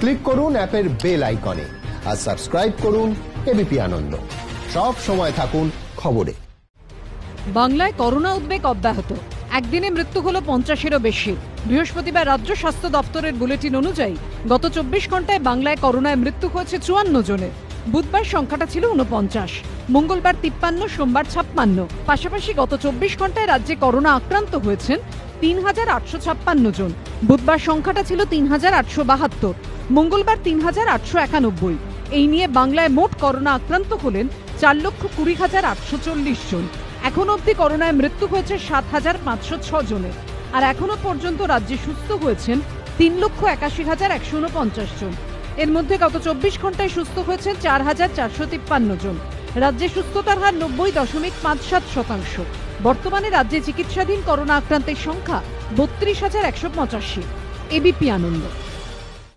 Click করুন অ্যাপের bell আইকনে আর সাবস্ক্রাইব করুন এবিপি আনন্দ। সব সময় থাকুন খবরে। বাংলায় করোনা উদ্বেগ অব্যাহত। একদিনে মৃত্যু হলো 50-এরও বেশি। বৃহস্পতিবার রাজ্য স্বাস্থ্য দপ্তরের বুলেটিন অনুযায়ী গত 24 ঘন্টায় বাংলায় করোনায় মৃত্যু হয়েছে 54 জনের। বুধবার সংখ্যাটা ছিল 49, মঙ্গলবার 53, সোমবার 56। পাশাপাশি গত 24 ঘন্টায় রাজ্যে করোনা আক্রান্ত হয়েছেন 3856 জন। বুধবার সংখ্যাটা ছিল 3872, মঙ্গলবার 3891। এই নিয়ে বাংলায় মোট করোনা আক্রান্ত হলেন 4,20,840 জন। এখন অবধি করোনায় মৃত্যু হয়েছে 7,506 জনের। আর এখনো পর্যন্ত রাজ্যে সুস্থ হয়েছেন 3,81,149 জন। এর মধ্যে গত 24 ঘন্টায় সুস্থ হয়েছেন 4,453 জন। রাজ্যে সুস্থতার হার 90.57%। বর্তমানে রাজ্যে চিকিৎসাধীন করোনা আক্রান্তের সংখ্যা 32,185। এবিপি আনন্দ।